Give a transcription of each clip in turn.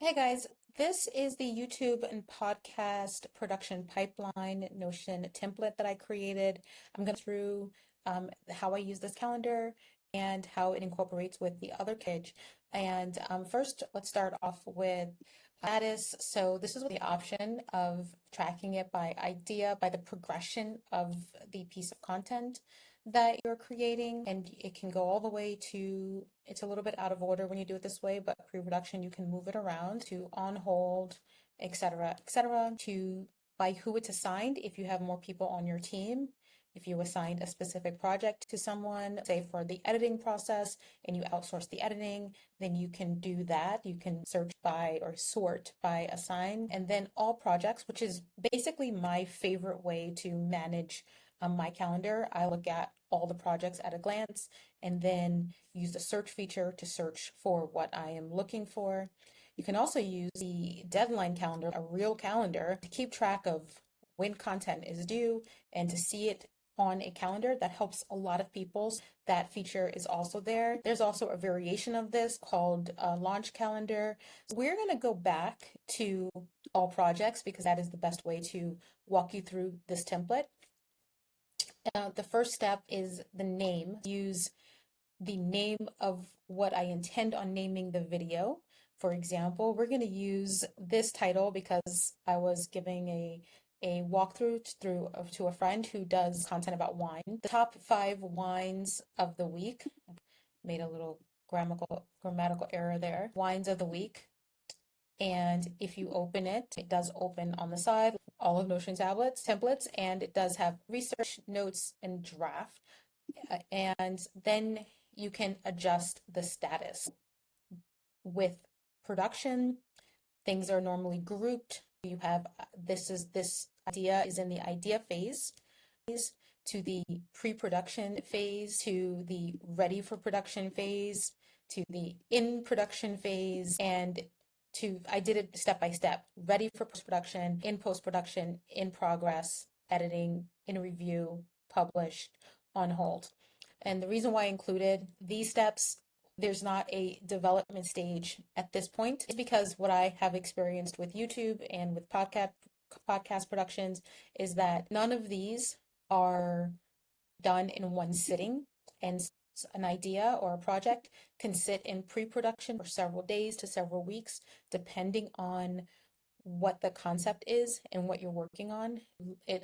Hey guys, this is the YouTube and podcast production pipeline Notion template that I created. I'm going through how I use this calendar and how it incorporates with the other page. And first, let's start off with status. So this is the option of tracking it by idea, by the progression of the piece of content that you're creating, and it can go all the way to, it's a little bit out of order when you do it this way, but pre-production you can move it around to on hold, etc., to by who it's assigned. If you have more people on your team, if you assigned a specific project to someone, say for the editing process, and you outsource the editing, then you can do that. You can search by or sort by assign, and then all projects, which is basically my favorite way to manage my calendar. I look at all the projects at a glance and then use the search feature to search for what I am looking for. You can also use the deadline calendar, a real calendar, to keep track of when content is due and to see it on a calendar. That helps a lot of people. That feature is also there. There's also a variation of this called a launch calendar. We're going to go back to all projects because that is the best way to walk you through this template. The first step is the name. Use the name of what I intend on naming the video. For example, we're going to use this title because I was giving a walkthrough to a friend who does content about wine. The top 5 wines of the week. Made a little grammatical error there. Wines of the week. And if you open it, it does open on the side, all of Notion templates, and it does have research, notes, and draft. And then you can adjust the status. With production, things are normally grouped. You have this idea is in the idea phase, to the pre-production phase, to the ready for production phase, to the in production phase, and I did it step by step. Ready for post-production, in progress, editing, in review, published, on hold. And the reason why I included these steps, there's not a development stage at this point, is because what I have experienced with YouTube and with podcast productions is that none of these are done in one sitting, and an idea or a project can sit in pre-production for several days to several weeks, depending on what the concept is and what you're working on. It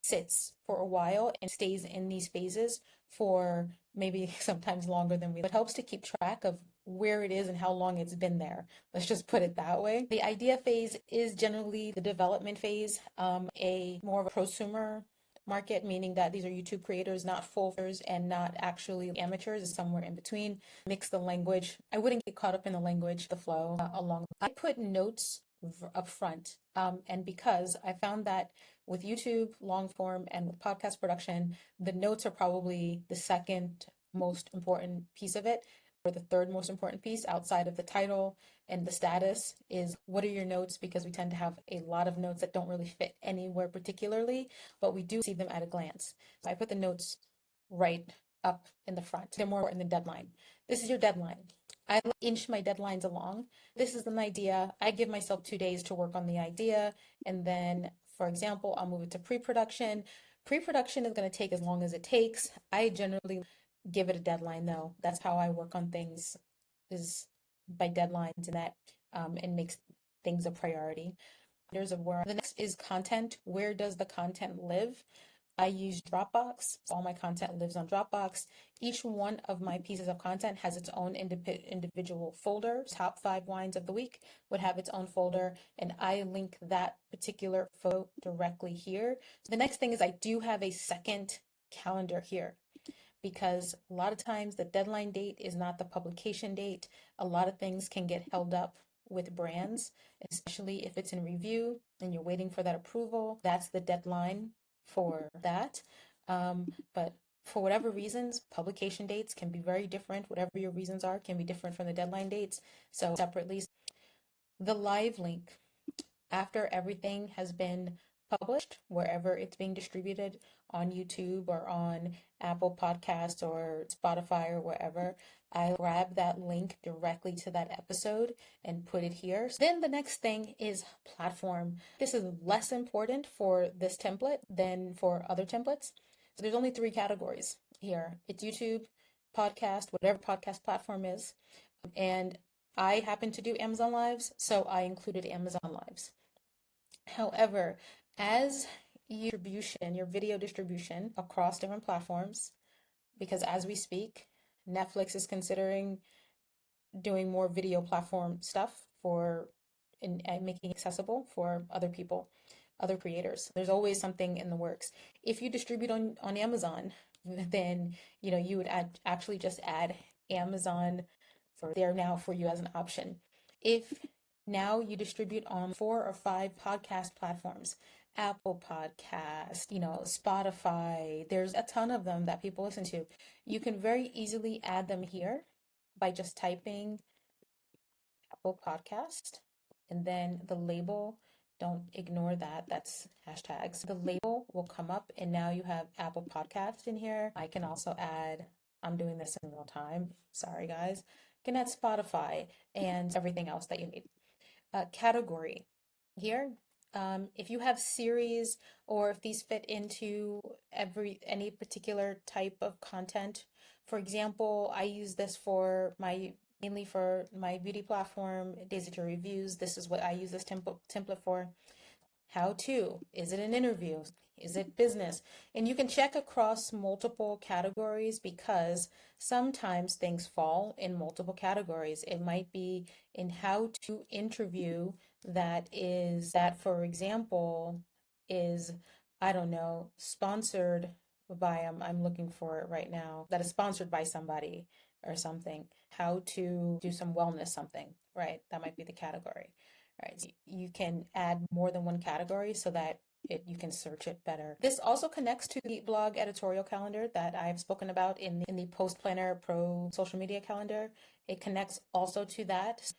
sits for a while and stays in these phases for maybe sometimes longer than we. It helps to keep track of where it is and how long it's been there. Let's just put it that way. The idea phase is generally the development phase, a more of a prosumer market, meaning that these are YouTube creators, not full-timers and not actually amateurs, is somewhere in between. Mix the language. I wouldn't get caught up in the language, the flow along. I put notes up front, and because I found that with YouTube long form and with podcast production, the notes are probably the second most important piece of it, or the third most important piece outside of the title and the status is what are your notes, because we tend to have a lot of notes that don't really fit anywhere particularly, but we do see them at a glance. So I put the notes right up in the front. They're more important than deadline. This is your deadline. I inch my deadlines along. This is an idea. I give myself 2 days to work on the idea. And then, for example, I'll move it to pre-production. Pre-production is going to take as long as it takes. I generally give it a deadline though. That's how I work on things, is by deadlines, and that and makes things a priority. There's a where the next is content. Where does the content live? I use Dropbox. All my content lives on Dropbox. Each one of my pieces of content has its own individual folder. Top 5 wines of the week would have its own folder, and I link that particular photo directly here. So the next thing is I do have a second calendar here, because a lot of times the deadline date is not the publication date. A lot of things can get held up with brands, especially if it's in review and you're waiting for that approval. That's the deadline for that. But for whatever reasons, publication dates can be very different. Whatever your reasons are can be different from the deadline dates. So separately, the live link, after everything has been published wherever it's being distributed on YouTube or on Apple Podcasts or Spotify or wherever. I grab that link directly to that episode and put it here. Then the next thing is platform. This is less important for this template than for other templates. So there's only three categories here. It's YouTube, podcast, whatever podcast platform is. And I happen to do Amazon Lives, so I included Amazon Lives. However, as your video distribution across different platforms, because as we speak, Netflix is considering doing more video platform stuff for and making accessible for other people, other creators. There's always something in the works. If you distribute on Amazon, then you would actually just add Amazon for there now for you as an option. If now you distribute on 4 or 5 podcast platforms, Apple Podcast, Spotify, there's a ton of them that people listen to. You can very easily add them here by just typing Apple Podcast and then the label. Don't ignore that. That's hashtags. The label will come up and now you have Apple Podcast in here. I can also add, I'm doing this in real time. Sorry, guys. You can add Spotify and everything else that you need. Category here. If you have series or if these fit into any particular type of content. For example, I use this for mainly for my beauty platform, Daisy to Reviews. This is what I use this template for. How to? Is it an interview? Is it business? And you can check across multiple categories because sometimes things fall in multiple categories. It might be in how to interview that, for example, is, I don't know, sponsored by, I'm looking for it right now, that is sponsored by somebody or something. How to do some wellness something, right? That might be the category. Right, so you can add more than one category so that you can search it better. This also connects to the blog editorial calendar that I've spoken about in the Post Planner Pro social media calendar. It connects also to that.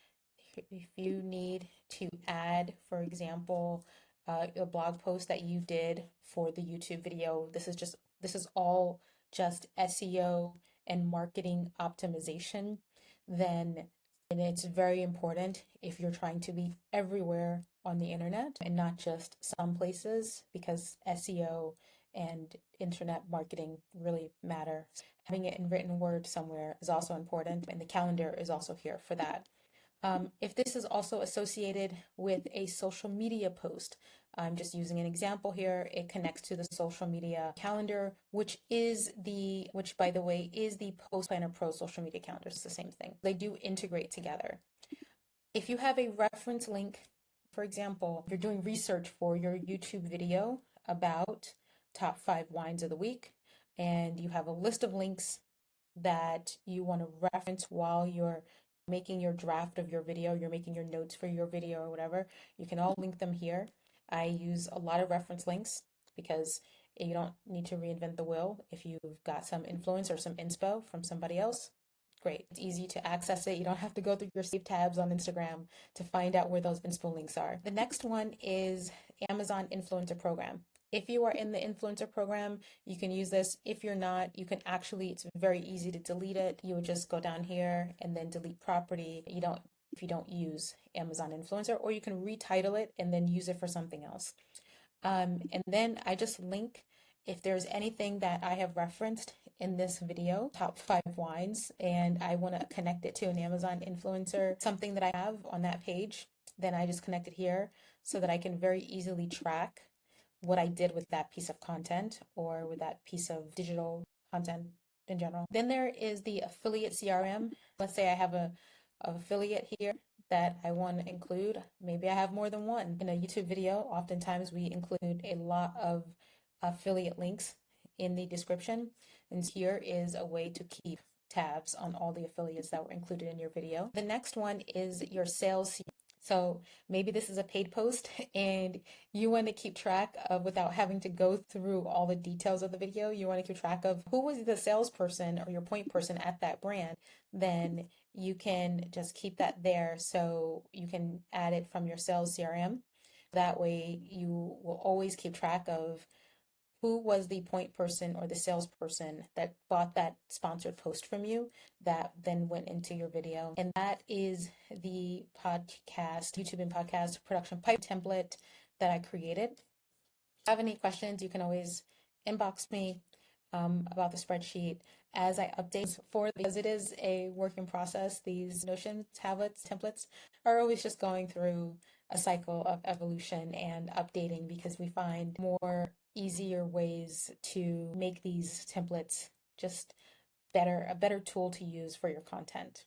If you need to add, for example, a blog post that you did for the YouTube video, this is all just SEO and marketing optimization, then and it's very important if you're trying to be everywhere on the internet and not just some places, because SEO and internet marketing really matter. Having it in written word somewhere is also important, and the calendar is also here for that. If this is also associated with a social media post, I'm just using an example here. It connects to the social media calendar, which by the way, is the Post Planner Pro social media calendar. It's the same thing. They do integrate together. If you have a reference link, for example, if you're doing research for your YouTube video about top 5 wines of the week, and you have a list of links that you want to reference while you're making your draft of your video, you're making your notes for your video or whatever, you can all link them here. I use a lot of reference links because you don't need to reinvent the wheel. If you've got some influence or some inspo from somebody else, great. It's easy to access it. You don't have to go through your saved tabs on Instagram to find out where those inspo links are. The next one is Amazon Influencer Program. If you are in the influencer program, you can use this. If you're not, it's very easy to delete it. You would just go down here and then delete property. If you don't use Amazon Influencer, or you can retitle it and then use it for something else. And then I just link if there's anything that I have referenced in this video, top 5 wines, and I want to connect it to an Amazon influencer, something that I have on that page, then I just connect it here so that I can very easily track what I did with that piece of content or with that piece of digital content in general. Then there is the affiliate CRM. Let's say I have a affiliate here that I want to include. Maybe I have more than one. In a YouTube video, oftentimes we include a lot of affiliate links in the description. And here is a way to keep tabs on all the affiliates that were included in your video. The next one is your sales. So maybe this is a paid post and you want to keep track of, without having to go through all the details of the video, you want to keep track of who was the salesperson or your point person at that brand, then you can just keep that there. So you can add it from your sales CRM. That way you will always keep track of who was the point person or the salesperson that bought that sponsored post from you that then went into your video. And that is the podcast, YouTube and podcast production pipe template that I created. If you have any questions, you can always inbox me about the spreadsheet as I update for, because it is a work in process. These Notion tablets, templates are always just going through a cycle of evolution and updating because we find more easier ways to make these templates just better, a better tool to use for your content.